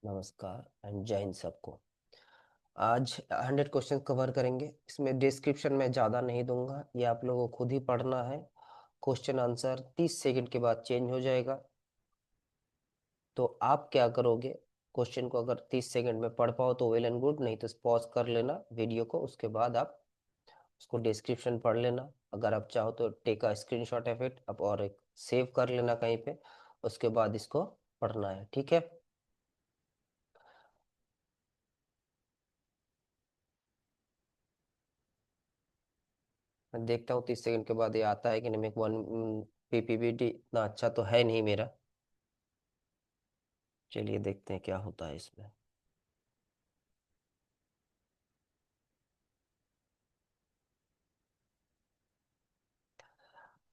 नमस्कार एंड जय हिंद सबको। आज 100 क्वेश्चन कवर करेंगे। इसमें डिस्क्रिप्शन में ज़्यादा नहीं दूंगा, ये आप लोगों को खुद ही पढ़ना है। क्वेश्चन आंसर 30 सेकंड के बाद चेंज हो जाएगा। तो आप क्या करोगे, क्वेश्चन को अगर 30 सेकंड में पढ़ पाओ तो वेल एंड गुड, नहीं तो पॉज कर लेना वीडियो को, उसके बाद आप उसको डिस्क्रिप्शन पढ़ लेना। अगर आप चाहो तो take a screenshot of it अब और एक सेव कर लेना कहीं पे, उसके बाद इसको पढ़ना है, ठीक है। मैं देखता हूँ 30 सेकंड के बाद ये आता है कि नहीं। मेरे वन पीपीपीटी इतना अच्छा तो है नहीं मेरा। चलिए देखते हैं क्या होता है इसमें।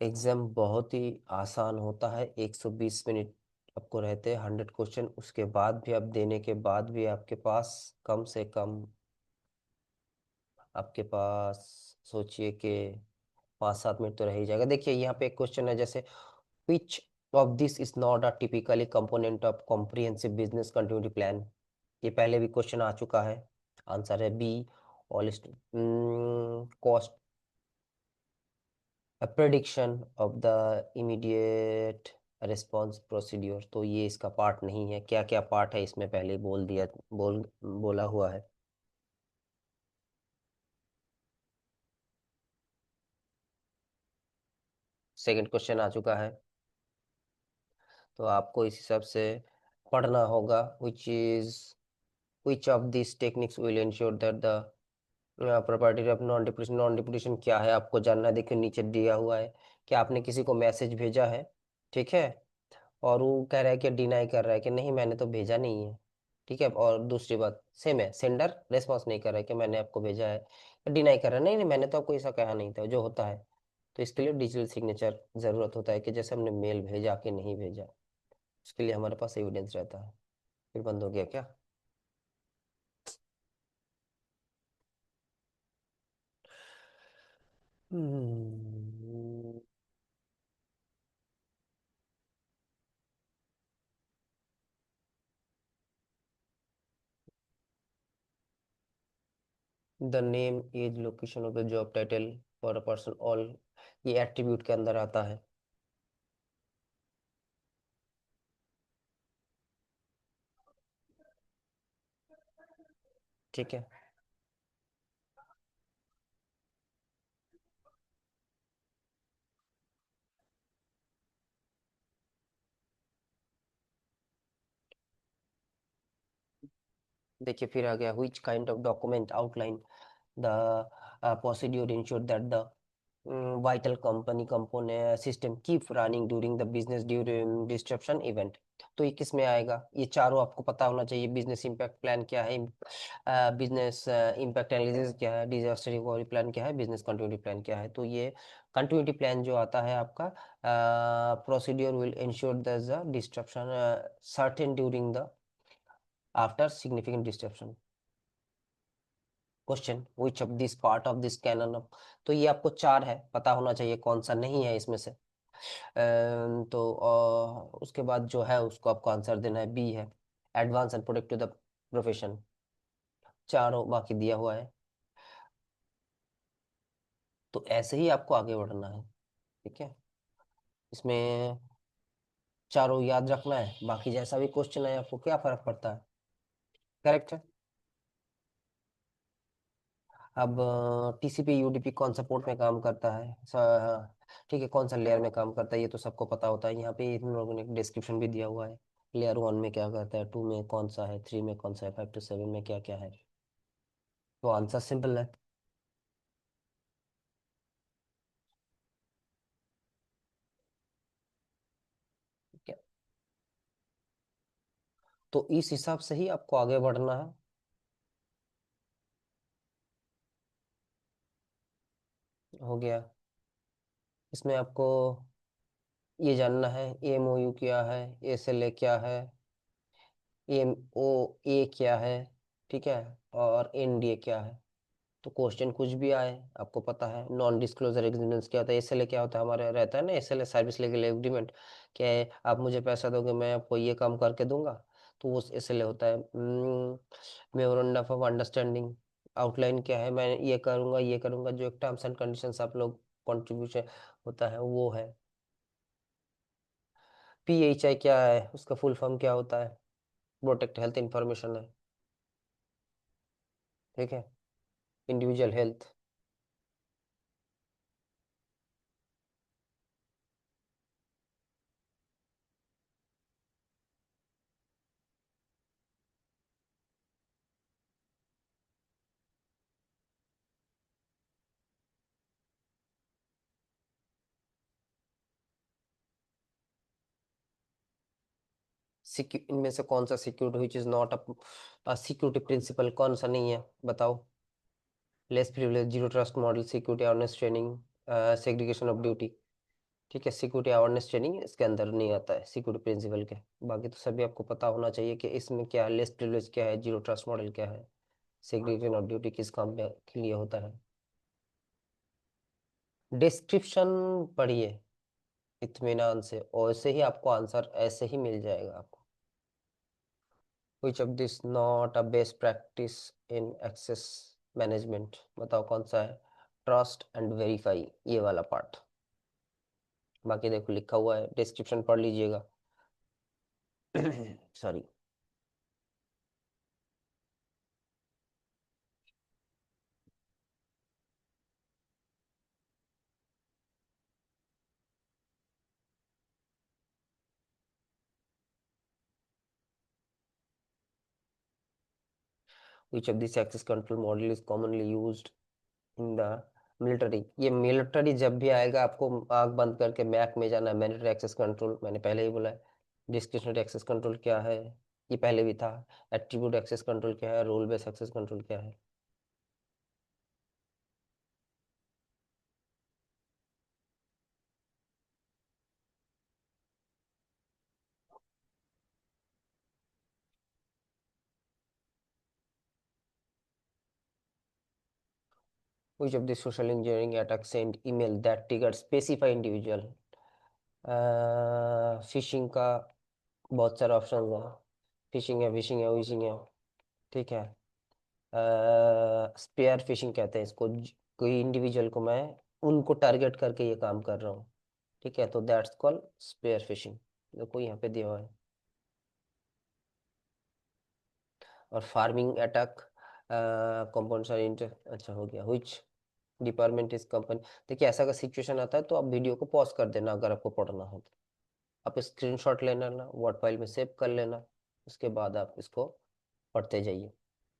एग्जाम बहुत ही आसान होता है। 120 मिनट आपको रहते हैं, 100 क्वेश्चन। उसके बाद भी, आप देने के बाद भी आपके पास कम से कम, आपके पास सोचिए कि 5-7 मिनट तो रह ही जाएगा। देखिए यहाँ पे एक क्वेश्चन है, जैसे which of this is not a typically component of comprehensive business continuity plan. ये पहले भी क्वेश्चन आ चुका है। आंसर है B, all cost prediction of the immediate response procedure. तो ये इसका पार्ट नहीं है। क्या क्या पार्ट है इसमें पहले ही बोल दिया, बोला हुआ है। सेकंड क्वेश्चन आ चुका है, तो आपको इस हिसाब से पढ़ना होगा। विच of this techniques will ensure that the property of non deputation. Non deputation क्या है आपको जानना है। देखिए नीचे दिया हुआ है कि आपने किसी को मैसेज भेजा है, ठीक है, और वो कह रहा है कि डिनाई कर रहा है कि नहीं मैंने तो भेजा नहीं है, ठीक है। और दूसरी बात सेम है, सेंडर रेस्पॉन्स नहीं कर रहा है कि मैंने आपको भेजा है, डिनाई कर रहा है नहीं नहीं मैंने तो आपको ऐसा कहा नहीं था, जो होता है। तो इसके लिए डिजिटल सिग्नेचर जरूरत होता है कि जैसे हमने मेल भेजा कि नहीं भेजा, उसके लिए हमारे पास एविडेंस रहता है। फिर बंद हो गया क्या? The name, age, location of the job title for a person, all ये एट्रीब्यूट के अंदर आता है, ठीक है। देखिए फिर आ गया, which kind of document outline the procedure ensure that the vital company component system keep running during the business during disruption event। तो ये किस में आएगा? ये चारों आपको पता होना चाहिए। बिजनेस इम्पैक्ट प्लान क्या है, बिजनेस इम्पैक्ट एनालिसिस क्या है, डिजास्टर रिकवरी प्लान क्या है, बिजनेस कंटिन्यूटी प्लान क्या है। तो ये कंटिन्यूटी प्लान जो आता है आपका, procedure will ensure the disruption certain during the after significant disruption. Question which of this part of this canon of. तो ये आपको चार है, पता होना चाहिए कौन सा नहीं है इसमें से। तो उसके बाद जो है उसको आपको आंसर देना है, बी है, advance and protect to the profession. चारों बाकी दिया हुआ है। तो ऐसे ही आपको आगे बढ़ना है, ठीक है। इसमें चारों याद रखना है, बाकी जैसा भी क्वेश्चन है आपको क्या फर्क पड़ता है। करेक्ट है। अब टीसीपी यूडीपी कौन सा पोर्ट में काम करता है, ठीक है, कौन सा लेयर में काम करता है, ये तो सबको पता होता है। यहाँ पे इन लोगों ने डिस्क्रिप्शन भी दिया हुआ है, लेयर 1 में क्या करता है, 2 में कौन सा है, 3 में कौन सा है, 5 to 7 में क्या क्या है। तो आंसर सिंपल है। ठीक है, तो इस हिसाब से ही आपको आगे बढ़ना है। हो गया। इसमें आपको ये जानना है एमओयू क्या है, एसएलए क्या है, एमओए क्या है, ठीक है, और एनडीए क्या है। तो क्वेश्चन कुछ भी आए, आपको पता है नॉन डिस्क्लोजर एग्रीमेंट्स क्या होता है, एसएलए क्या होता है, हमारे रहता है ना एसएलए, सर्विस लेवल एग्रीमेंट। क्या है, आप मुझे पैसा दोगे मैं आपको ये काम करके दूंगा। तो वो SLA होता है। मेमोरेंडम ऑफ अंडरस्टैंडिंग, आउटलाइन क्या है, मैं ये करूंगा, जो एक टर्म्स एंड कंडीशंस आप लोग कॉन्ट्रीब्यूशन होता है वो है। PHI क्या है, उसका फुल फॉर्म क्या होता है, प्रोटेक्ट हेल्थ इंफॉर्मेशन है, ठीक है, इंडिविजुअल हेल्थ। इनमें से कौन सा security which is not a security principle, कौन सा नहीं है बताओ। Less privilege, zero trust model, security awareness training, segregation of duty. ठीक है, सिक्योरिटी अवेयरनेस ट्रेनिंग इसके अंदर नहीं आता है सिक्योरिटी प्रिंसिपल के। बाकी तो सभी आपको पता होना चाहिए कि इसमें क्या है, लेस प्रिविलेज क्या है, जीरो ट्रस्ट मॉडल क्या है, सेग्रीगेशन ऑफ ड्यूटी किस काम के लिए होता है। डिस्क्रिप्शन पढ़िए इत्मीनान से, और ऐसे ही आपको आंसर ऐसे ही मिल जाएगा आपको। Which of this not a best practice in access management, बताओ कौन सा है। ट्रस्ट एंड वेरीफाई, ये वाला पार्ट। बाकी देखो लिखा हुआ है, डिस्क्रिप्शन पढ़ लीजिएगा। Sorry. Which of this access control model is commonly used in the military, ये मिलिट्री जब भी आएगा आपको आंख बंद करके मैक में जाना है। मिलिट्री एक्सेस कंट्रोल मैंने पहले ही बोला है। डिस्क्रिशनरी एक्सेस कंट्रोल क्या है, ये पहले भी था। एट्रीब्यूट एक्सेस कंट्रोल क्या है, रोल बेस्ड एक्सेस कंट्रोल क्या है। Which of the social engineering attacks send email that trigger specify individual, fishing का बहुत सारे ऑप्शन है। फिशिंग है, विशिंग है, विशिंग है, ठीक है। स्पेयर फिशिंग कहते हैं इसको, कोई इंडिविजुअल को मैं उनको टारगेट करके ये काम कर रहा हूँ, ठीक है, तो दैट्स कॉल्ड स्पेयर फिशिंग। देखो यहाँ पे दिया हुआ है। और फार्मिंग अटैक, कंपाउंड अच्छा हो गया। विच डिपार्टमेंट इज कंपनी, देखिए ऐसा अगर सिचुएशन आता है तो आप वीडियो को पॉज कर देना, अगर आपको पढ़ना हो तो आप स्क्रीनशॉट ले लेना, वर्ड फाइल में सेव कर लेना, उसके बाद आप इसको पढ़ते जाइए,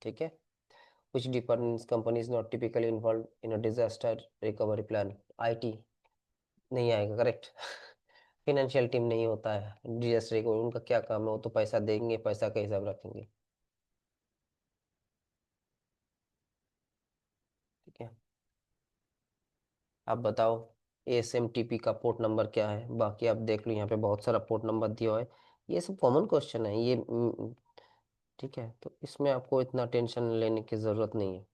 ठीक है। Which department company is not typically involved in a disaster recovery plan? IT नहीं आएगा, करेक्ट। फाइनेंशियल टीम नहीं होता है डिजास्टर रिकवरी, उनका क्या काम है, वो तो पैसा देंगे, पैसा का हिसाब रखेंगे, ठीक है। आप बताओ ASMTP का पोर्ट नंबर क्या है, बाकी आप देख लो यहाँ पे बहुत सारा पोर्ट नंबर दिया हुआ है। ये सब कॉमन क्वेश्चन है ये, ठीक है, तो इसमें आपको इतना टेंशन लेने की जरूरत नहीं है,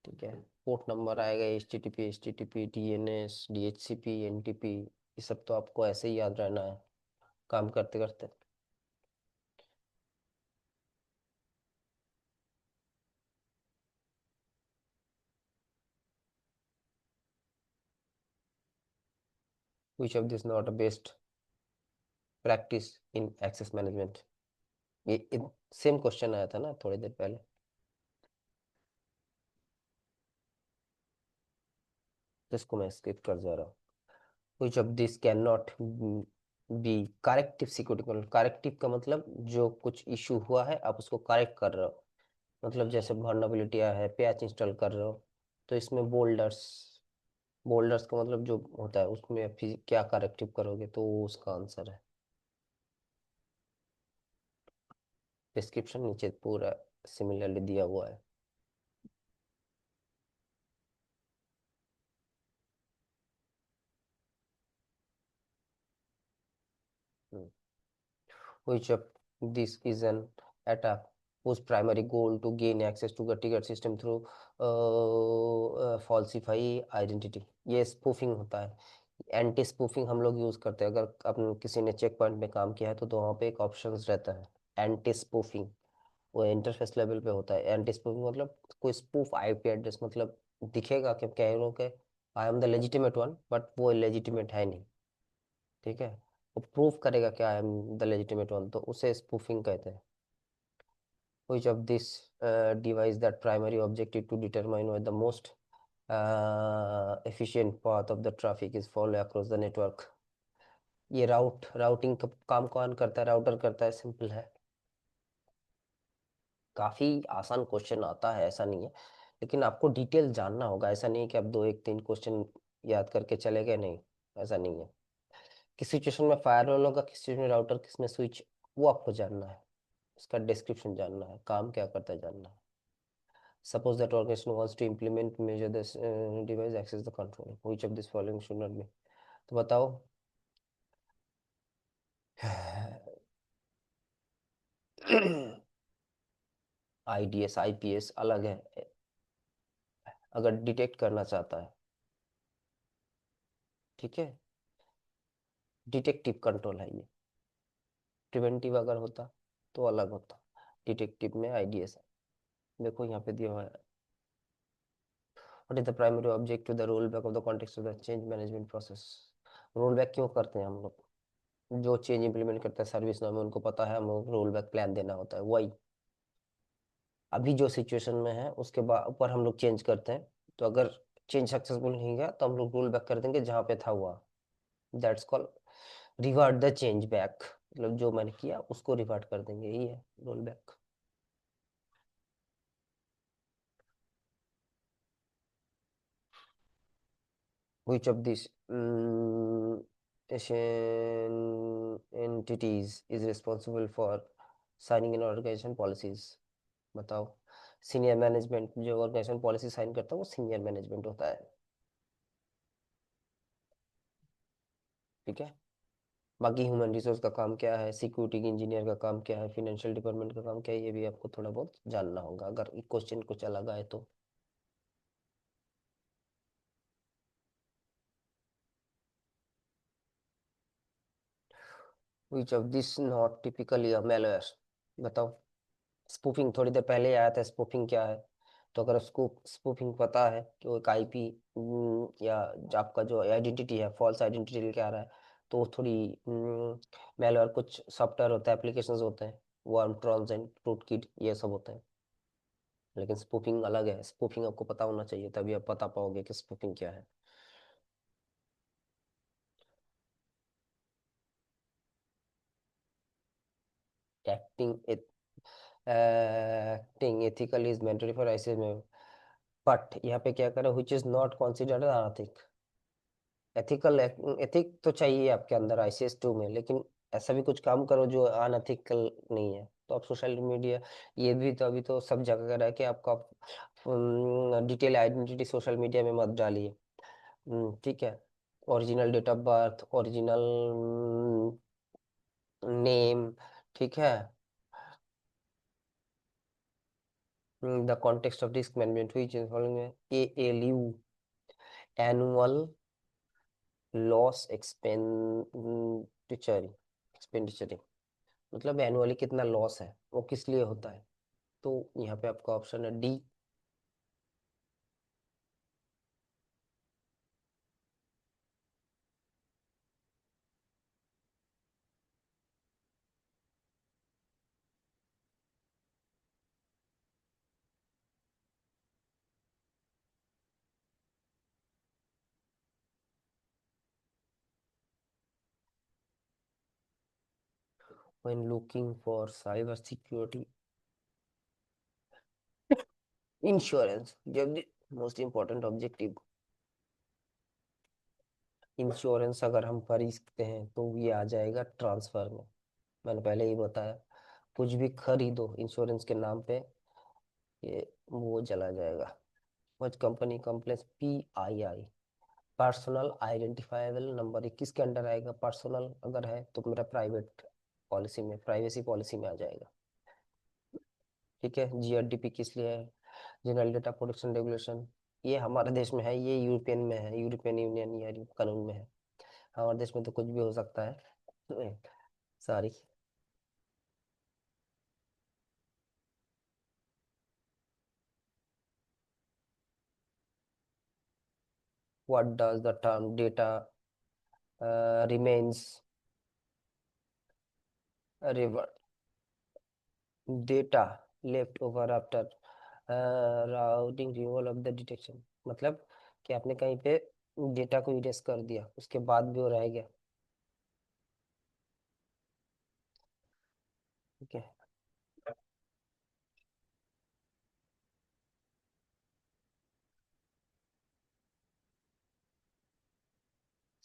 ठीक है। पोर्ट नंबर आएगा, HTTP DNS DHCP NTP, ये सब तो आपको ऐसे ही याद रहना है काम करते करते। विच of this not a best practice in excess management, ये सेम क्वेश्चन आया था ना थोड़ी देर पहले, जिसको मैं स्किप कर जा रहा हूँ। विच of this can not be corrective security control, corrective का मतलब जो कुछ इशू हुआ है आप उसको करेक्ट कर रहे हो, मतलब जैसे vulnerability आया है, पैच इंस्टॉल कर रहे हो, तो इसमें बोल्डर्स, बोल्डर्स का मतलब जो होता है उसमें फिर क्या करेक्टिव करोगे, तो वो उसका आंसर है। डिस्क्रिप्शन नीचे पूरा सिमिलरली दिया हुआ है। Which of this is an attack whose primary goal to gain access to the ticket system through falsify identity, ये स्पूफिंग होता है। एंटी स्पूफिंग हम लोग यूज करते हैं, अगर अपन किसी ने चेक पॉइंट में काम किया है तो वहाँ पे एक ऑप्शन रहता है एंटी स्पूफिंग। वो इंटरफेस लेवल पे होता है। एंटी स्पूफिंग मतलब कोई स्पूफ आईपी एड्रेस, मतलब दिखेगा कि कह रहे हो कि I am the legitimate one, but वो लेजिटिमेट है नहीं। ठीक है, वो प्रूव करेगा कि I am the legitimate one, तो उसे स्पूफिंग कहते हैं। Which of this device that primary objective to determine where the most efficient path of the traffic is follow across the network? ये राउटिंग का काम कौन करता है? राउटर करता है, सिंपल है। काफी आसान क्वेश्चन आता है, ऐसा नहीं है, लेकिन आपको डिटेल जानना होगा। ऐसा नहीं है कि आप दो एक तीन क्वेश्चन याद करके चले गए, नहीं, ऐसा नहीं है। किस सिचुएशन में फायरवॉल होगा, किस सिचुएशन में राउटर, किस में स्विच, वो आपको जानना है। उसका डिस्क्रिप्शन जानना है, काम क्या करता है जानना है। Suppose that organization wants to implement measure this device access the control. Which of this following should not be? तो बताओ। आईडीएस आईपीएस अलग है। अगर डिटेक्ट करना चाहता है, ठीक है, डिटेक्टिव कंट्रोल है ये। प्रिवेंटिव अगर होता तो अलग होता। डिटेक्टिव में आईडीएस है। देखो यहाँ पे दिया हुआ है। What is the primary object to the rollback of the context of the change management process? Roll back क्यों करते हैं हम लोग? जो चेंज इंप्लीमेंट करता है सर्विस नाम में, उनको पता है हमें रोल बैक प्लान देना होता है, वही। अभी जो सिचुएशन में है उसके बाद ऊपर हम लोग चेंज करते हैं, तो अगर चेंज सक्सेसफुल नहीं गया तो हम लोग रोल बैक कर देंगे जहाँ पे था हुआ। That's called revert the change back, मतलब जो मैंने किया उसको रिवर्ट कर देंगे, यही है roll back. Which of these entities is responsible for signing in organization policies? बताओ। सीनियर मैनेजमेंट जो ऑर्गेनाइजेशन पॉलिसी साइन करता है वो सीनियर मैनेजमेंट होता है। ठीक है, बाकी ह्यूमन रिसोर्स का काम क्या है, सिक्योरिटी इंजीनियर का काम क्या है, फाइनेंशियल डिपार्टमेंट का काम क्या है, ये भी आपको थोड़ा बहुत जानना होगा अगर क्वेश्चन कुछ अलग आए तो। विच of this not typically a malware? बताओ। स्पूफिंग थोड़ी देर पहले ही आया था, स्पूफिंग क्या है? तो अगर उसको स्पूफिंग पता है कि वो एक आईपी या जो आपका जो आइडेंटिटी है फॉल्स आइडेंटिटी लेके आ रहा है, तो वो थोड़ी मैलवेयर, कुछ सॉफ्टवेयर होता है, एप्लीकेशंस होते हैं, वर्म ट्रॉल्स एंड टूटकिट, ये सब होते हैं। लेकिन स्पूफिंग अलग है। स्पूफिंग आपको पता होना चाहिए, तभी आप बता पाओगे कि स्पूफिंग क्या है। Acting acting ethically is mandatory for ICS में, बट यहाँ पे क्या करें, which is not considered unethic. Ethical ethic तो चाहिए आपके अंदर आईसीएस 2 में, लेकिन ऐसा भी कुछ काम करो जो अनएथिकल नहीं है, तो आप सोशल मीडिया, ये भी तो अभी तो सब जगह रह के आपका डिटेल आइडेंटिटी सोशल मीडिया में मत डालिए। ठीक है, original date of birth, original name, ठीक है, the context of risk management which is following ALU, annual loss expenditure, expenditure मतलब एनुअली कितना लॉस है, वो किस लिए होता है? तो यहाँ पे आपका ऑप्शन है D. When looking for cyber security insurance, जब मोस्ट इंपॉर्टेंट ऑब्जेक्टिव, इंश्योरेंस अगर हम खरीदते हैं तो ये आ जाएगा ट्रांसफर में। मैंने पहले ही बताया, कुछ भी खरीदो इंश्योरेंस के नाम पे, ये वो चला जाएगा। Which company complies PII, personal identifiable number, ये किसके अंडर आएगा? पर्सनल अगर है तो मेरा प्राइवेट पॉलिसी में, प्राइवेसी पॉलिसी में आ जाएगा। ठीक है, GRDP किस लिए है? जनरल डेटा प्रोटेक्शन रेगुलेशन, ये हमारे देश में है, ये यूरोपियन में है, यूरोपियन यूनियन या कानून में है। हमारे देश में तो कुछ भी हो सकता है। Sorry. What does the term data remains data left over after routing removal of the detection, मतलब कि आपने कहीं पे डेटा को इरेज कर दिया उसके बाद भी वो रह गया। ठीक है।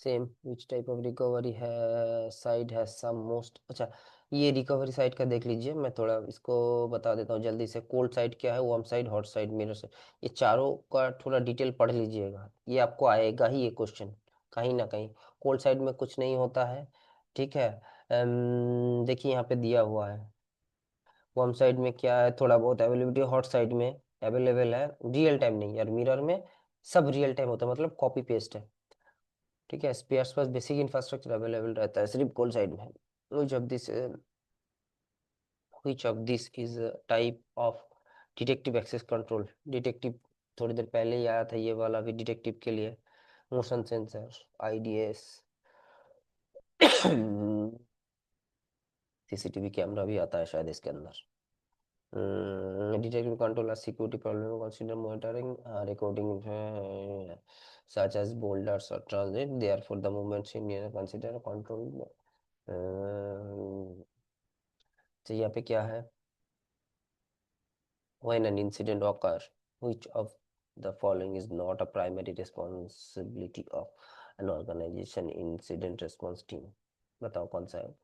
Same which type of recovery है साइड है सम मोस्ट, अच्छा ये रिकवरी साइड का देख लीजिए, मैं थोड़ा इसको बता देता हूँ जल्दी से। कोल्ड साइड क्या है, warm side, hot side, mirror side, ये चारों का थोड़ा डिटेल पढ़ लीजिएगा, ये आपको आएगा ही ये क्वेश्चन कहीं ना कहीं। कोल्ड साइड में कुछ नहीं होता है। ठीक है। देखिए यहाँ पे दिया हुआ है वार्म साइड में क्या है, थोड़ा बहुत अवेलेबिलिटी, हॉट साइड में अवेलेबल है, रियल टाइम नहीं यार, मिरर में सब रियल टाइम होता है, मतलब कॉपी पेस्ट है। ठीक है, स्पेयर्स पास बेसिक इंफ्रास्ट्रक्चर अवेलेबल रहता है सिर्फ कोल साइड में। which of this uh, which of this is a type of detective access control, detective थोड़ी देर पहले ही आया था ये वाला भी डिटेक्टिव के लिए, motion sensor, IDs, CCTV camera भी आता है शायद इसके अंदर। डिटेक्टिव कंट्रोल और security problem consider monitoring recording such as boulders or transit therefore the movements in near consider control। तो यहाँ पे क्या है, when an incident occur which of the following is not a primary responsibility of an organization incident response team, बताओ कौन सा है।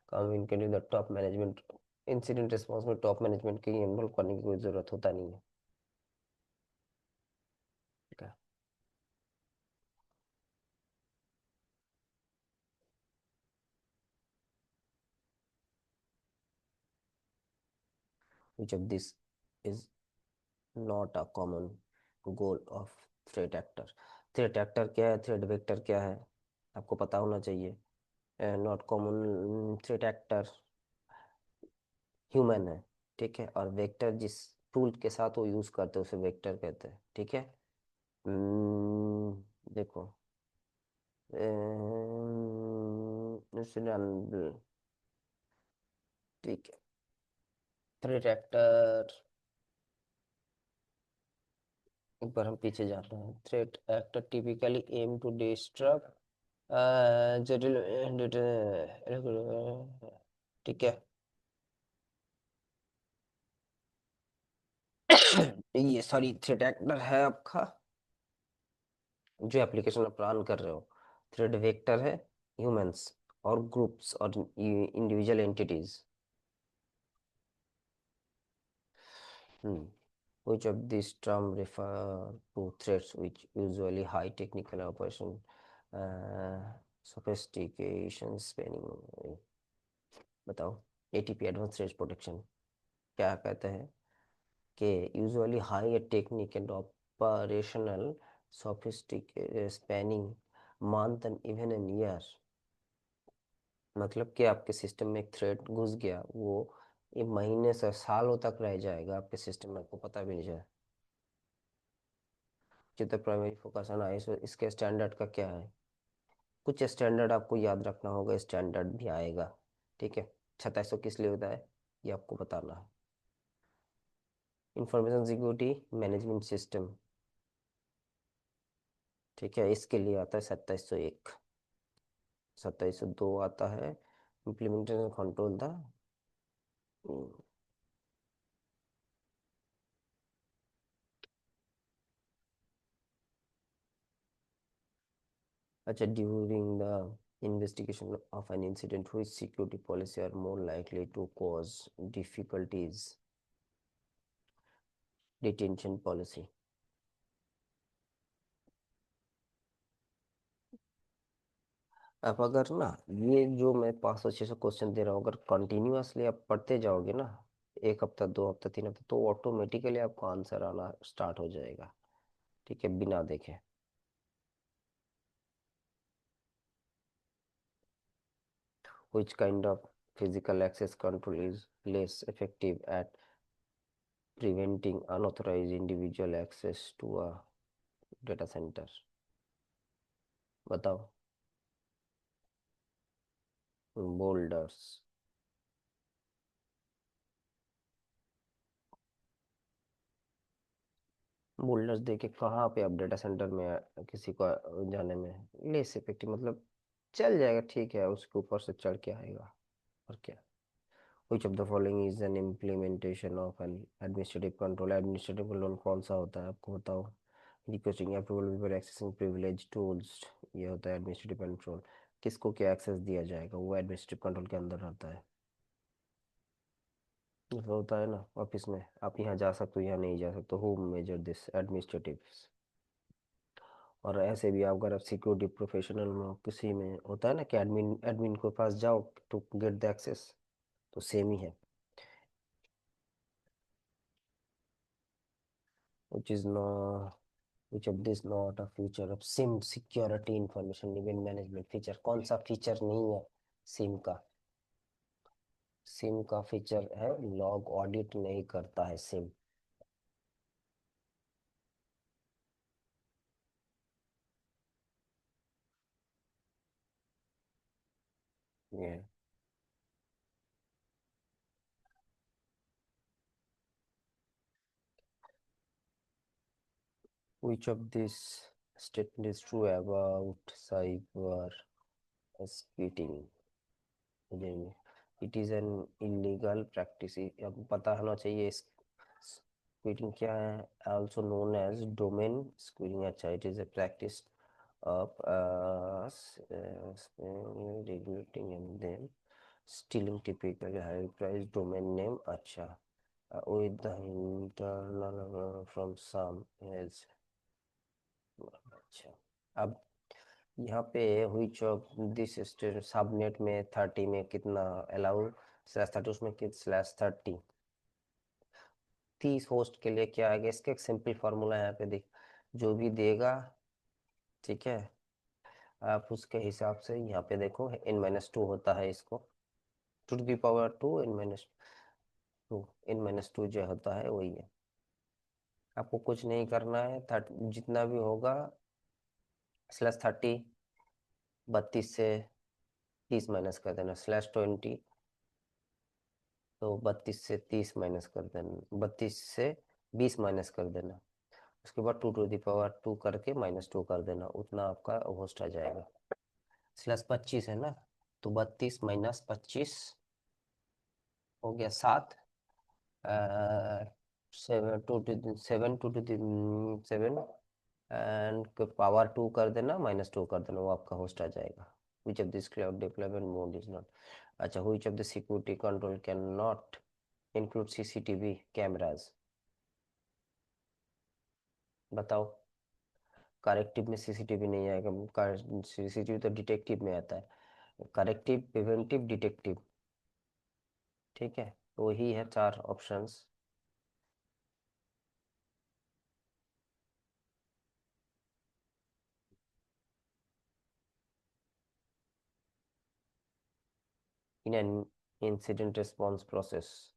Communicative the top management, incident response में टॉप मैनेजमेंट के इन्वॉल्व करने की कोई जरूरत होता नहीं है। ठीक है। which of this is not a common goal of threat actor, threat actor क्या है, थ्रेट वेक्टर क्या है, आपको पता होना चाहिए। Not common threat actor human है। ठीक है, और वेक्टर जिस टूल के साथ वो यूज करते हैं उसे वेक्टर कहते हैं। ठीक है। देखो ठीक है, थ्रेट एक्टर, एक बार हम पीछे जाते हैं। Threat actor typically aim to destruct जटिल ठीक है। ये सॉरी थ्रेट एक्टर है आपका जो एप्लीकेशन आप रन कर रहे हो, थ्रेड वेक्टर है ह्यूमंस और ग्रुप्स और individual entities. Which of these term refer to threats which usually high technical operation uh, sophistication spanning, बताओ। एटीपी एडवांस थ्रेट प्रोटेक्शन क्या कहते हैं कि usually high technique and operational sophistic spanning month and even an year, मतलब कि आपके system में एक थ्रेड घुस गया, वो ये महीने से सालों तक रह जाएगा आपके सिस्टम में, आपको पता भी नहीं चले। जितना प्राइमरी फोकस है ना इसके स्टैंडर्ड का क्या है, कुछ स्टैंडर्ड आपको याद रखना होगा, स्टैंडर्ड भी आएगा। ठीक है। 2700 किस लिए होता है ये आपको बताना है। इंफॉर्मेशन सिक्योरिटी मैनेजमेंट सिस्टम, ठीक है, इसके लिए आता है 2701। 2702 आता है इम्प्लीमेंटेशन कंट्रोल था। अच्छा, during the investigation of an incident which security policy are more likely to cause difficulties, detention policy। अब अगर ना ये जो मैं 500 600 क्वेश्चन दे रहा हूँ, अगर कंटिन्यूअसली आप पढ़ते जाओगे ना, एक हफ्ता 2 हफ्ता 3 हफ्ता, तो ऑटोमेटिकली आपको आंसर आना स्टार्ट हो जाएगा। ठीक है, बिना देखे। which kind of physical access control is less effective at preventing unauthorized individual access to a data center? बताओ। बोल्डर्स। बोल्डर्स देके कहाँ पे आप डेटा सेंटर में किसी को जाने में लेस इफेक्टिव, मतलब चल जाएगा ठीक है, उसके ऊपर से चढ़ के आएगा और क्या। Which of the following is an implementation of an administrative control? Administrative control कौन सा होता है आपको बताओ। Requesting approval before accessing privileged tools, ये होता है एडमिनिस्ट्रेटिव कंट्रोल। किसको क्या एक्सेस दिया जाएगा वो एडमिनिस्ट्रेटिव कंट्रोल के अंदर आता है। जैसे होता है ना ऑफिस में, आप यहाँ जा सकते हो यहाँ नहीं जा सकते, हु मेजर दिस एडमिनिस्ट्रेटिव। और ऐसे भी आप अगर आप सिक्योरिटी प्रोफेशनल में हो, किसी में होता है ना कि एडमिन एडमिन के पास जाओ टू गेट द एक्सेस, तो सेम ही है। which is not which of this not a feature of SIM security information event management feature? कौन सा फीचर नहीं है सिम का? सिम का फीचर है लॉग ऑडिट नहीं करता है सिम। ये which of this statement is true about cyber cheating? It is an illegal practice, अब पता होना चाहिए। स्क्विडिंग क्या है? Also known as domain squatting. अच्छा, it is a practice of regulating and then stealing typically high price domain name। अच्छा, with the internal from some else। अच्छा, अब यहाँ पे which of this सबनेट में 30 में कितना अलाउ /30, उसमें /30 30 होस्ट के लिए क्या आएगा? इसका एक सिंपल फार्मूला यहाँ पे देख, जो भी देगा ठीक है, आप उसके हिसाब से यहाँ पे देखो n-2 होता है इसको, 2 n-2 n-2 जो होता है वही है। आपको कुछ नहीं करना है, 30 जितना भी होगा /30 32 से 30 माइनस कर देना, /20 तो 32 से 30 माइनस कर देना, 32 से 20 माइनस कर देना, उसके बाद 2 करके -2 कर देना, उतना आपका होस्ट आ जाएगा। /25 है ना, तो 32 - 25 हो गया 7, 7 एंड पावर 2 कर देना, -2 कर देना, वो आपका होस्ट आ जाएगा। Which of this cloud deployment mode is not. अच्छा, which of the security control can not include CCTV cameras? बताओ। करेक्टिव में सीसीटीवी नहीं आएगा, सीसीटीवी तो डिटेक्टिव में आता है। करेक्टिव, प्रिवेंटिव, डिटेक्टिव, ठीक है, तो वही है 4 options. In an incident response process,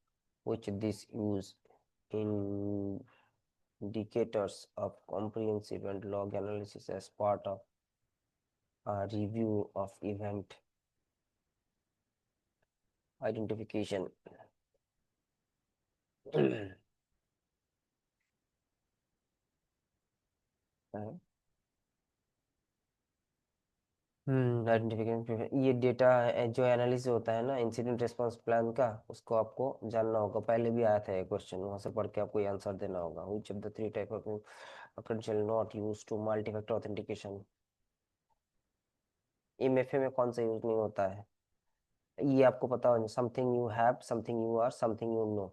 which this use indicators of comprehensive and log analysis as part of a review of event identification। Identification, ये डेटा जो एनालिसिस होता है ना इंसिडेंट रिस्पांस प्लान का, उसको आपको जानना होगा, पहले भी आया था ये क्वेश्चन, वहां से पढ़ के आपको ये आंसर देना होगा। Which of the three type of credential not use to multi factor authentication? MFA में कौन सा यूज नहीं होता है? ये आपको पता होना, something you have, something you are, something you know.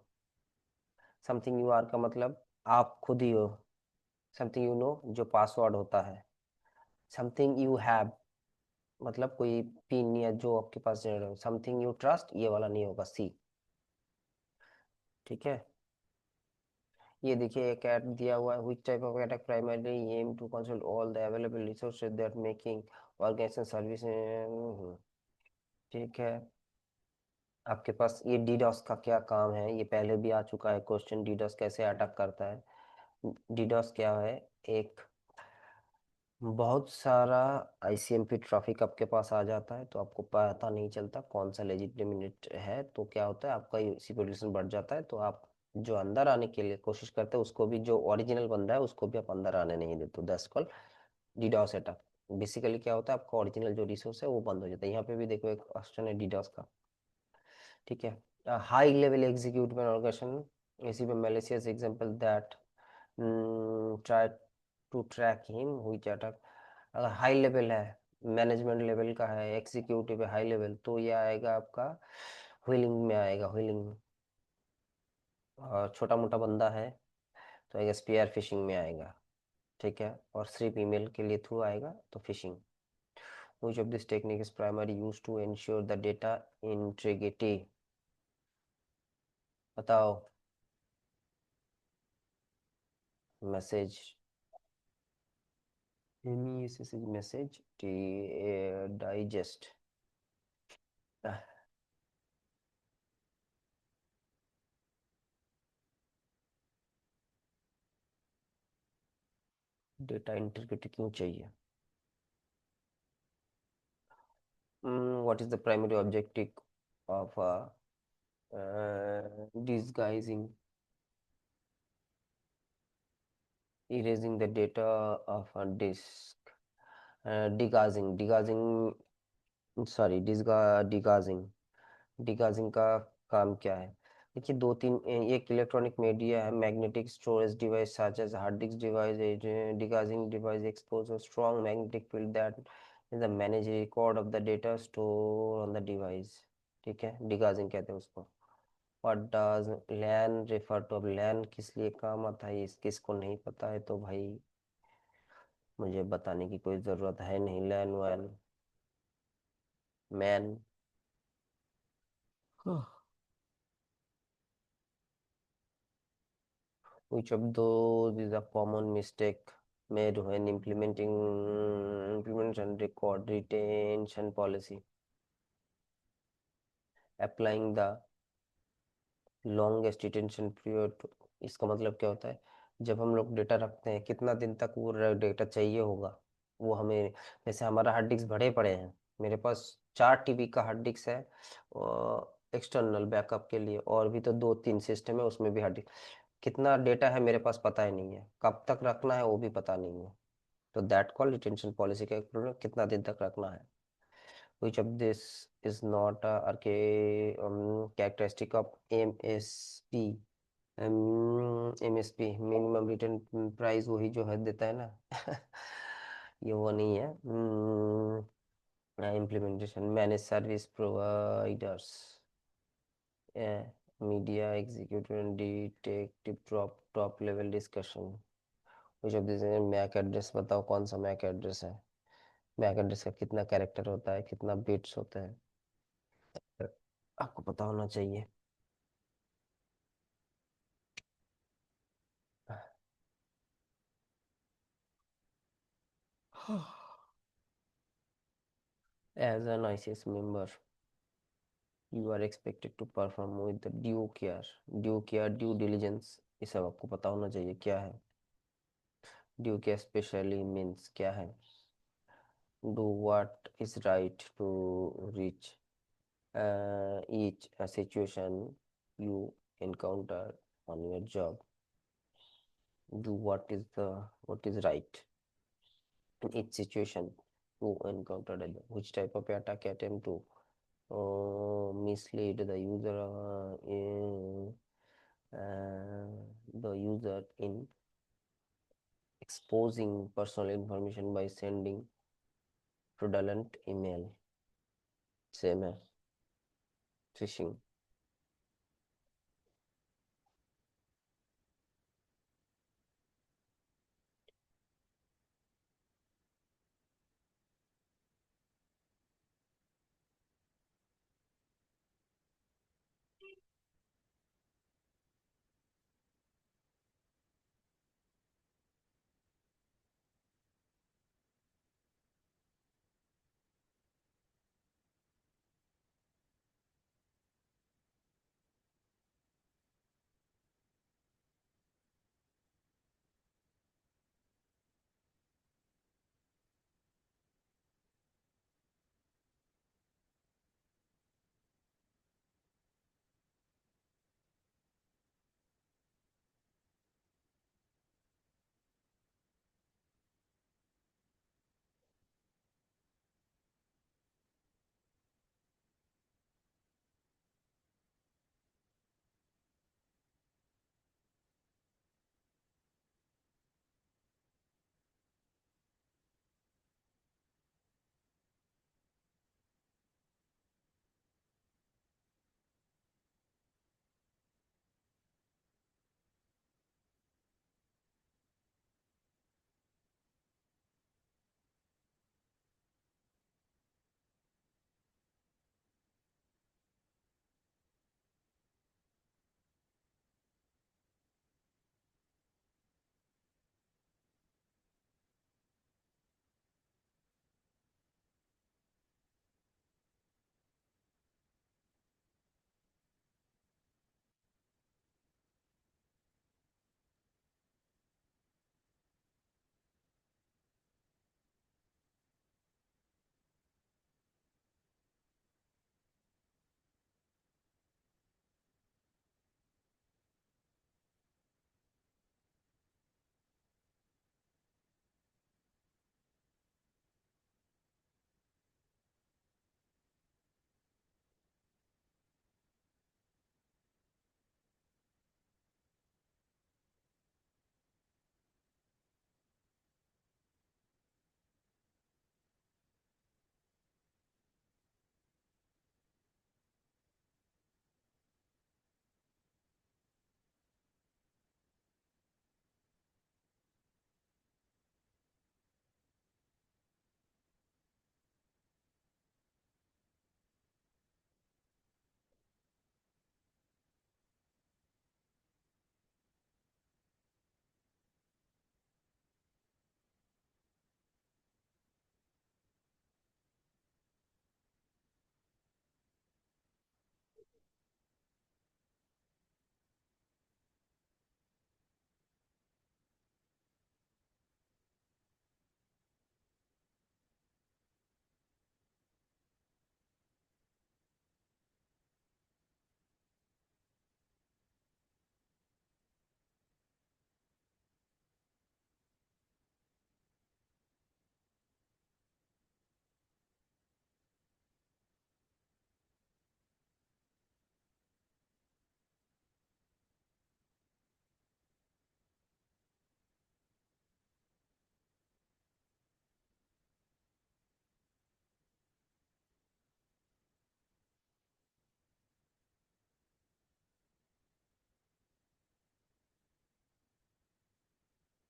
Something you are का मतलब आप खुद ही हो। समथिंग यू नो जो पासवर्ड होता है। समथिंग यू हैव मतलब कोई पिन या जो आपके पास जनरेट। समथिंग यू ट्रस्ट ये वाला नहीं होगा, सी, ठीक है। ये देखिए एक ऐड दिया हुआ है, which type of attack primarily aim to console all the available resources that making organization service, ठीक है। आपके पास ये डीडॉस का क्या काम है, ये पहले भी आ चुका है क्वेश्चन, डीडॉस कैसे अटैक करता है। डीडॉस क्या है, एक बहुत सारा आईसीएमपी ट्रैफिक आपके पास आ जाता है, तो आपको पता नहीं चलता कौन सा लेजिटिमेट है, तो क्या होता है आपका सिक्योरिटी बढ़ जाता है, तो आप जो अंदर आने के लिए कोशिश करते हैं उसको भी, जो ओरिजिनल बंदा है उसको भी आप अंदर आने नहीं देते, that's called DDoS attack. Basically क्या होता है, आपका ओरिजिनल जो रिसोर्स है वो बंद हो जाता है। यहाँ पे भी देखो एक ऑप्शन है डीडॉस का, ठीक है। हाई लेवल एग्जीक्यूटिव ऑर्गेनाइजेशन, इसी में malicious example that try to track him which attack. अगर हाई लेवल है, मैनेजमेंट लेवल का है, एग्जीक्यूटिव है, हाई लेवल, तो ये आएगा आपका व्हीलिंग में आएगा, व्हीलिंग। और छोटा मोटा बंदा है तो आएगा स्पीयर फिशिंग में आएगा, ठीक है। और सिर्फ ईमेल के लिए थ्रू आएगा तो fishing. Which of this technique is primarily used to ensure the data integrity? बताओ। Message, MESS message digest, data integrity क्यों चाहिए? What is the primary objective of disguising, erasing the data of a disk? Degaussing, sorry degaussing, degaussing का काम क्या है? देखिए दो तीन, एक इलेक्ट्रॉनिक मीडिया है, magnetic storage device such as hard disk device, degaussing device expose a strong magnetic field that is the manage record of the data store on the device, ठीक है, डिगाजिंग कहते हैं उसको। What does LAN refer to? अब LAN किस लिए काम आता है, इस किसको नहीं पता है तो भाई मुझे बताने की कोई जरूरत है नहीं। लैन वैन MAN. Which of those is a common mistake made when implementation record retention policy? Applying the longest retention period। इसका मतलब क्या होता है, जब हम लोग डेटा रखते हैं कितना दिन तक वो डेटा चाहिए होगा, वो हमें, जैसे हमारा हार्ड डिस्क भरे पड़े हैं, मेरे पास 4 TB का हार्ड डिस्क है एक्सटर्नल बैकअप के लिए, और भी तो दो तीन सिस्टम है उसमें भी हार्ड डिस्क, कितना डेटा है मेरे पास पता ही नहीं है, कब तक रखना है वो भी पता नहीं है, तो दैट कॉल रिटेंशन पॉलिसी का एक प्रॉब्लम, कितना दिन तक रखना है। which of this is not a characteristic of MSP? MSP minimum return price, वही जो है देता है ना ये वो नहीं है। Implementation manage service providers, media executive detective top level discussion. which of these MAC address, बताओ कौन सा मैक एड्रेस है? मैक एड्रेस का कितना कैरेक्टर होता है, कितना बिट्स होता है, आपको पता होना चाहिए। As an ICS member, you are expected to perform with the due diligence, ये सब आपको पता होना चाहिए क्या है। ड्यू केयर स्पेशली मीन्स क्या है? Do what is right to reach each situation you encounter on your job। Do what is right in each situation you encounter at job. Which type of attack attempt to mislead the user in exposing personal information by sending fraudulent email, same है phishing।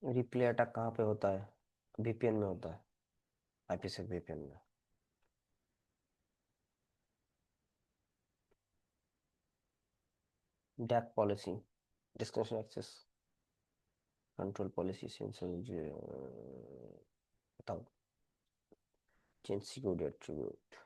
Replay attack कहाँ पे होता है? VPN में होता है, IPsec VPN में। DAC policy, description access control policy sensor, बताओ। Change security attribute.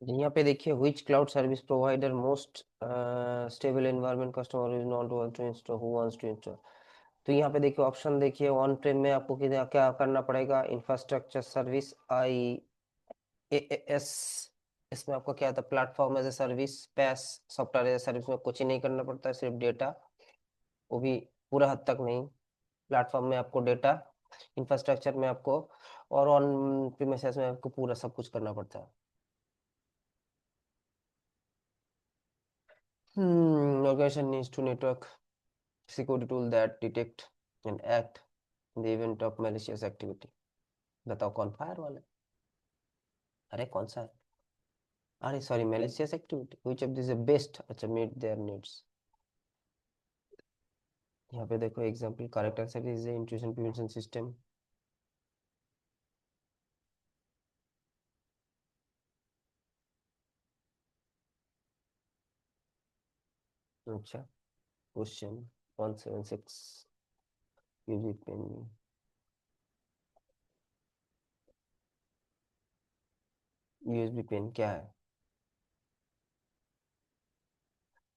यहाँ पे देखिए which cloud service provider most stable environment customer is not want to install who wants to install। तो यहाँ पे देखिए ऑप्शन देखिए ऑन प्रेम में आपको क्या क्या करना पड़ेगा, इंफ्रास्ट्रक्चर सर्विस IaaS। इसमें आपको क्या होता है, प्लेटफॉर्म एज ए सर्विस, पैस सॉफ्टवेयर एज ए सर्विस में कुछ ही नहीं करना पड़ता है, सिर्फ डेटा, वो भी पूरा हद तक नहीं। प्लेटफॉर्म में आपको डेटा, इंफ्रास्ट्रक्चर में आपको, और ऑन प्रीमिसेस में आपको पूरा सब कुछ करना पड़ता है। Organization needs to network security tool that detect and act in the event of malicious activity। बताओ कौन फायर वाला है? अरे कौन सा है? अरे sorry, malicious activity which of these is best, अच्छा meet their needs। यहाँ पे देखो example, correct answer is intrusion prevention system. अच्छा, question 176, UG pen, USB pen क्या है?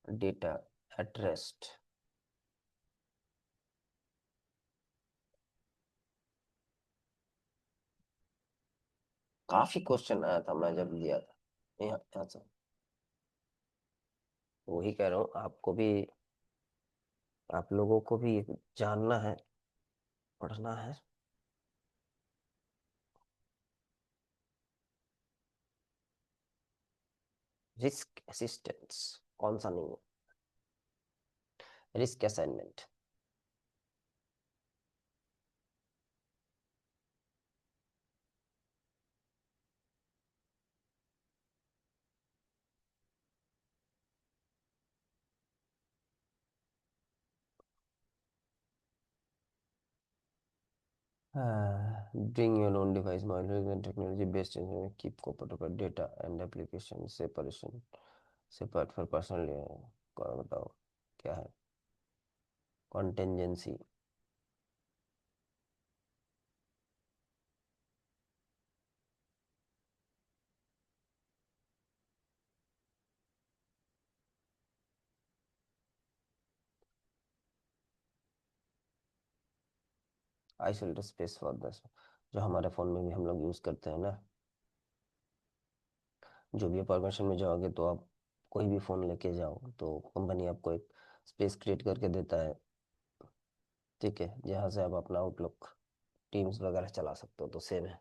Data at rest. काफी क्वेश्चन आया था मैं जब लिया था यहाँ से। वही कह रहा हूँ आपको भी, आप लोगों को भी जानना है, पढ़ना है। रिस्क असिस्टेंस कौन सा नहीं है? Risk assignment. Bring your own device, modules and technology based engineering, keep protocol data and application separation separate for personal। बताओ क्या है? कॉन्टेंजेंसी। आइसोलेटेड स्पेस फॉर दस, जो हमारे फोन में भी हम लोग यूज करते हैं ना। जो भी आप ऑर्गेनाइजेशन में जाओगे तो आप कोई भी फोन लेके जाओ तो कंपनी आपको एक स्पेस क्रिएट करके देता है, ठीक है, जहाँ से आप अपना आउटलुक, टीम्स वगैरह चला सकते हो, तो सेम है।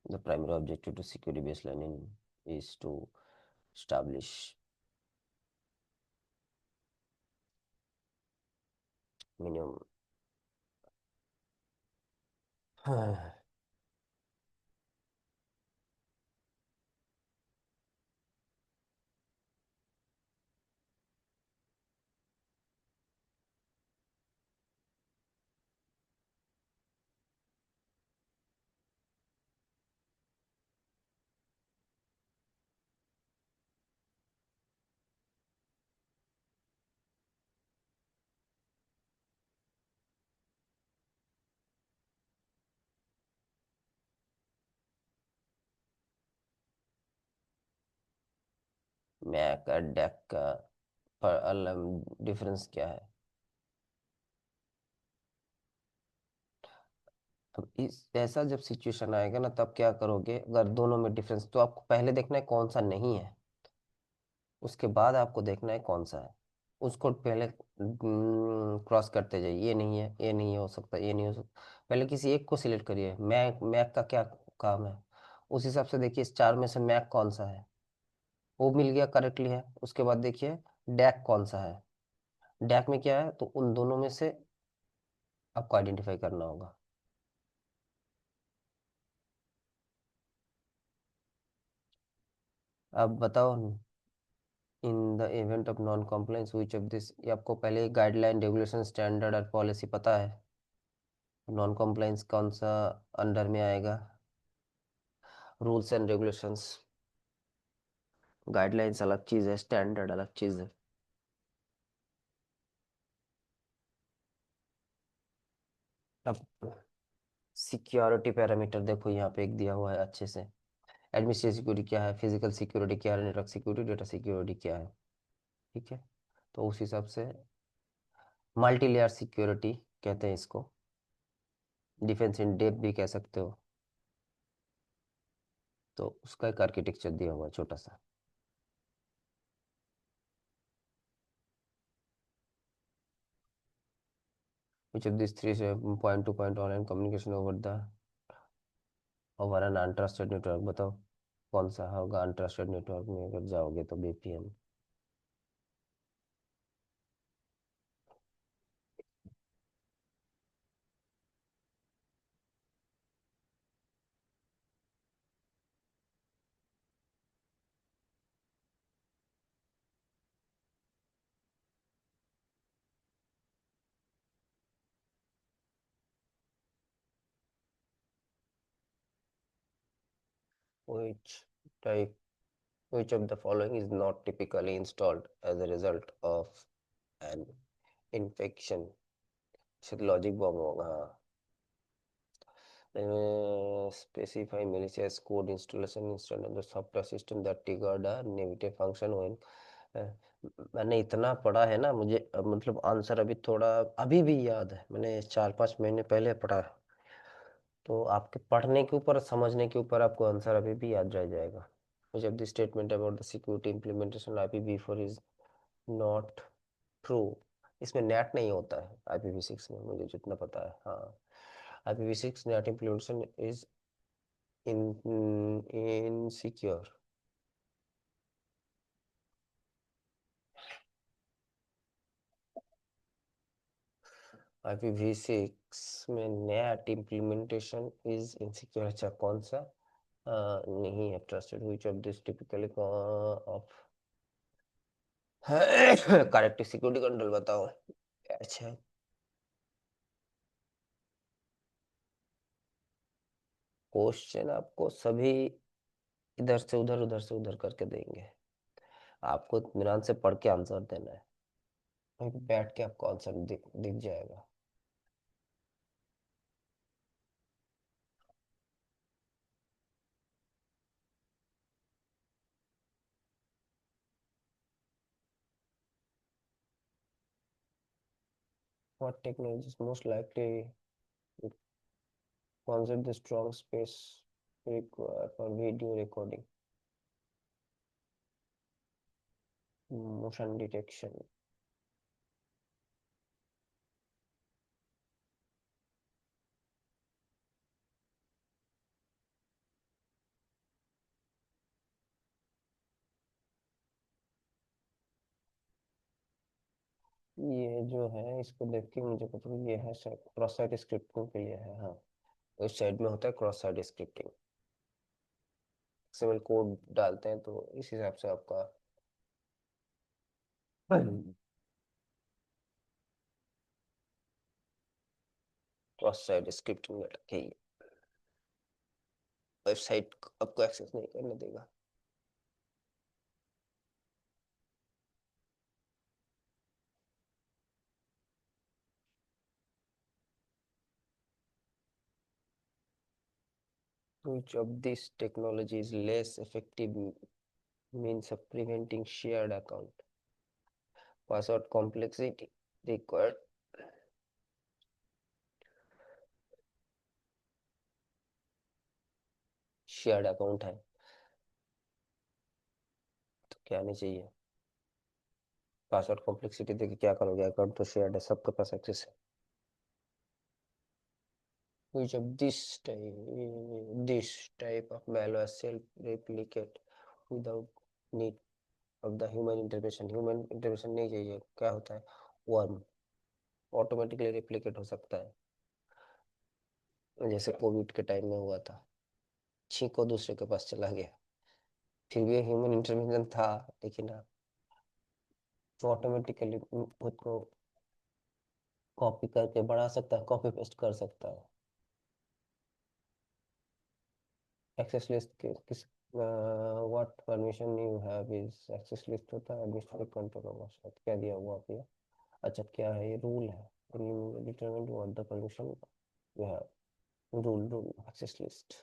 The primary objective to security based learning is to establish minimum। MAC और डेक का पर अलग डिफरेंस क्या है? अब इस ऐसा जब सिचुएशन आएगा ना, तब क्या करोगे, अगर दोनों में डिफरेंस, तो आपको पहले देखना है कौन सा नहीं है, उसके बाद आपको देखना है कौन सा है। उसको पहले क्रॉस करते जाइए, ये नहीं है, ये नहीं हो सकता, ये नहीं हो सकता। पहले किसी एक को सिलेक्ट करिए। मैक, मैक का क्या काम है, उस हिसाब से देखिए इस चार में से मैक कौन सा है। वो मिल गया, करेक्टली है। उसके बाद देखिए डैक कौन सा है। डैक में क्या है, तो उन दोनों में से आपको आइडेंटिफाई करना होगा। अब बताओ, in the event of non compliance which of this, ये आपको पहले गाइडलाइन, रेगुलेशन, स्टैंडर्ड और पॉलिसी पता है। नॉन कॉम्प्लाइंस कौन सा अंडर में आएगा, रूल्स एंड रेगुलेशंस। गाइडलाइंस अलग चीज है, स्टैंडर्ड अलग चीज है। अब सिक्योरिटी पैरामीटर देखो, यहाँ पे एक दिया हुआ है अच्छे से। एडमिनिस्ट्रेटिव सिक्योरिटी क्या है, फिजिकल सिक्योरिटी क्या है, नेटवर्क सिक्योरिटी, डेटा सिक्योरिटी क्या है। ठीक है, तो उस हिसाब से मल्टी लेयर सिक्योरिटी कहते हैं इसको। डिफेंस इन डेप्थ भी कह सकते हो। तो उसका एक आर्किटेक्चर दिया हुआ है छोटा सा। which of these three say point to point online communication over an untrusted network, बताओ कौन सा होगा अनट्रस्टेड नेटवर्क में अगर जाओगे तो BPN. which type which of the following is not typically installed as a result of an infection, शायद logic bomb होगा, हाँ। Specify malicious code installation installed on the software system that triggered a negative function when मैंने इतना पढ़ा है ना, मुझे मतलब आंसर अभी थोड़ा, अभी भी याद है, मैंने 4-5 महीने पहले पढ़ा। तो आपके पढ़ने के ऊपर, समझने के ऊपर आपको आंसर अभी भी याद रह जाएगा। मुझे अब the statement about the security implementation IPv4 is not true. इसमें नेट नहीं होता है IPv6 में, मुझे जितना पता है, हाँ। IPv6 net implementation is insecure. IPv6 में नेट इम्प्लीमेंटेशन इज इनसिक्योर, अच्छा कौन सा नहीं है trusted, which of this typically of correct security control बताओ। अच्छा, क्वेश्चन आपको सभी इधर से उधर, उधर से उधर करके देंगे। आपको इत्मीनान से पढ़ के आंसर देना है, वहीं पे बैठ के आपको आंसर दिख जाएगा। What technology is most likely to conserve the strong space required for video recording? Motion detection। ये जो है इसको देख के मुझे पता है, ये है क्रॉस साइट स्क्रिप्टिंग के लिए है, हाँ। उस साइड में होता है cross site scripting, simple code डालते हैं तो इस हिसाब से आपका क्रॉस साइट स्क्रिप्टिंग में रखिए, वेबसाइट आपको एक्सेस नहीं करने देगा। Which of these technology is less effective means of preventing shared account? Password complexity required, shared account है तो क्या नहीं चाहिए। पासवर्ड कॉम्प्लेक्सिटी देखिए क्या करोगे, अकाउंट तो शेयर्ड है, सबके पास एक्सेस है। Which of this type of malware self-replicate without need of the human intervention? Human intervention नहीं चाहिए, क्या होता है, वर्म ऑटोमेटिकली रिप्लिकेट हो सकता है, जैसे कोविड के टाइम में हुआ था, छींको दूसरे के पास चला गया, फिर भी ह्यूमन इंटरवेंशन था, लेकिन हाँ, वो ऑटोमेटिकली खुद को कॉपी करके बढ़ा सकता है, कॉपी पेस्ट कर सकता है। एक्सेस लिस्ट किस what permission you have is, access list होता है एडमिनिस्ट्रेटिव कंट्रोल ओवर, क्या दिया हुआ आप ये। अच्छा क्या है, ये रूल है, determine what the permission you have, rule access list.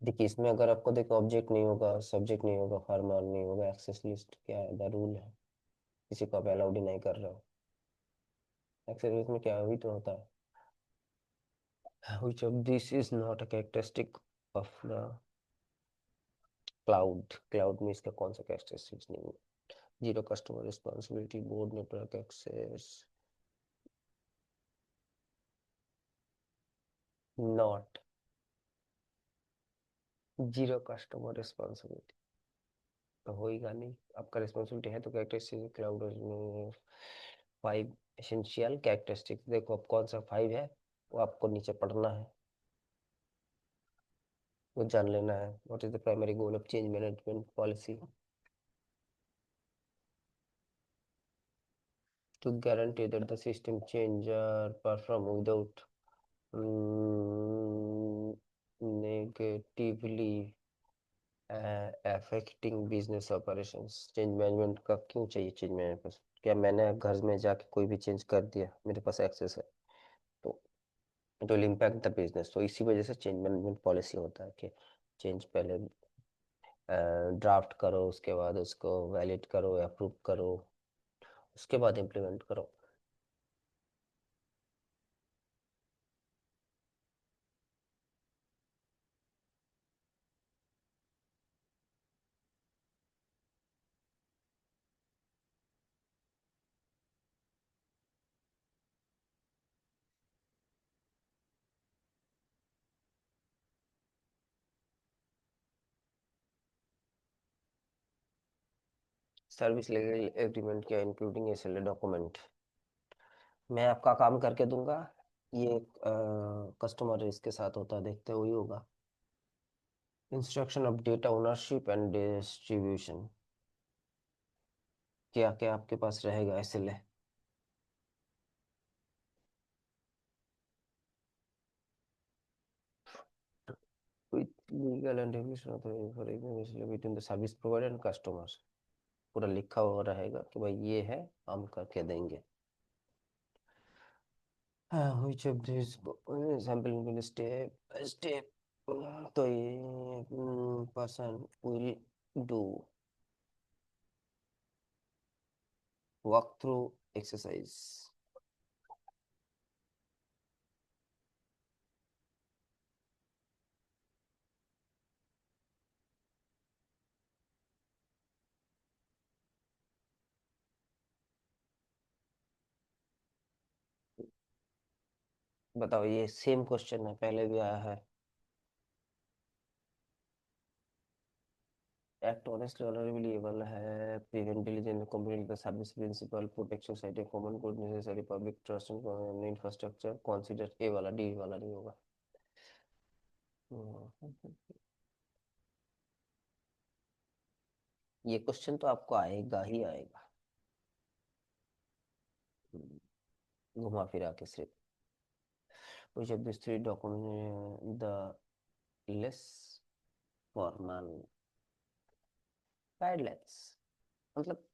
देखिए इसमें अगर आपको देखो ऑब्जेक्ट नहीं होगा, सब्जेक्ट नहीं होगा, फॉर्मल नहीं होगा, एक्सेस लिस्ट क्या है, द रूल है, किसी को आप अलाउड ही नहीं कर रहे हो। एक्सेस लिस्ट में क्या हुई तो होता है, which of this is not a characteristic of the cloud, cloud में इसका कौन सा कैरेक्टरिस्टिक्स नहीं है, zero customer responsibility, board network access, not, zero customer responsibility तो होएगा नहीं, आपका रिस्पॉन्सिबिलिटी है तो कैरेक्टरिस्टिक क्लाउड में 5 एसेंशियल कैरेक्टरिस्टिक्स, देखो अब कौन सा 5 है वो आपको नीचे पढ़ना है, वो जान लेना है। What is the primary goal of change management policy, to guarantee that the system change are performed without negatively affecting business operations। Change management का क्यों चाहिए चेंज मैनेजमेंट, क्या मैंने घर में जाके कोई भी चेंज कर दिया, मेरे पास एक्सेस है, तो it will impact the business, तो इसी वजह से चेंज मैनेजमेंट पॉलिसी होता है कि चेंज पहले ड्राफ्ट करो, उसके बाद उसको वैलिड करो, अप्रूव करो, उसके बाद इम्प्लीमेंट करो। सर्विस लेवल एग्रीमेंट क्या, इंक्लूडिंग एसएलए डॉक्यूमेंट, मैं आपका काम करके दूंगा, ये कस्टमर इसके साथ होता है, देखते हुए होगा। Instruction of data ownership and distribution, क्या क्या आपके पास रहेगा SLA, with legal and regulation authority for regulation between the service provider and customers, पूरा लिखा हुआ रहेगा कि भाई ये है, हम करके देंगे। which of these sample will step by step, तो ये person will do walk through exercise। बताओ, ये सेम क्वेश्चन है, पहले भी आया है। एक्ट ऑनेस्टली ऑनरेबली एबल है, prevent diligent complete the service principle, protect society common good necessary public trust in infrastructure, consider, A वाला, डी वाला नहीं होगा। हम्म, ये क्वेश्चन तो आपको आएगा ही आएगा, घुमा फिरा के सिर्फ। which of these three document the less formal guidelines, मतलब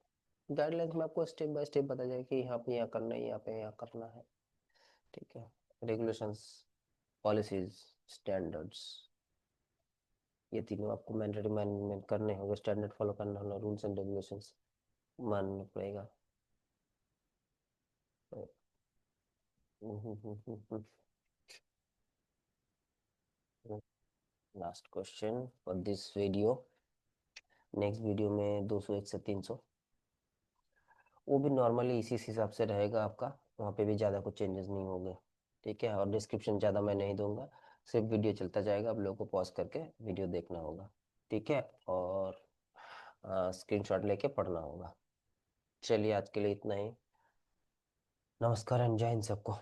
गाइडलाइंस में आपको स्टेप बाय स्टेप बता जाएगा कि यहाँ पे यहाँ करना है, यहाँ पे यहाँ करना है, ठीक है। रेगुलेशंस, पॉलिसीज, स्टैंडर्ड्स, ये तीनों आपको मैंडेटरी मैनेजमेंट करने होंगे, स्टैंडर्ड फॉलो करना होगा, रूल्स एंड रेगुलेशंस मानना पड़ेगा। Last question for this video. Next video में 201 से 300, वो भी नॉर्मली इसी हिसाब से रहेगा आपका। वहाँ पे भी ज़्यादा कुछ चेंजेस नहीं होंगे। ठीक है, और डिस्क्रिप्शन ज़्यादा मैं नहीं दूंगा, सिर्फ वीडियो चलता जाएगा, आप लोगों को पॉज करके वीडियो देखना होगा। ठीक है, और स्क्रीनशॉट लेके पढ़ना होगा। चलिए आज के लिए इतना ही। नमस्कार एंड जय हिंद सबको।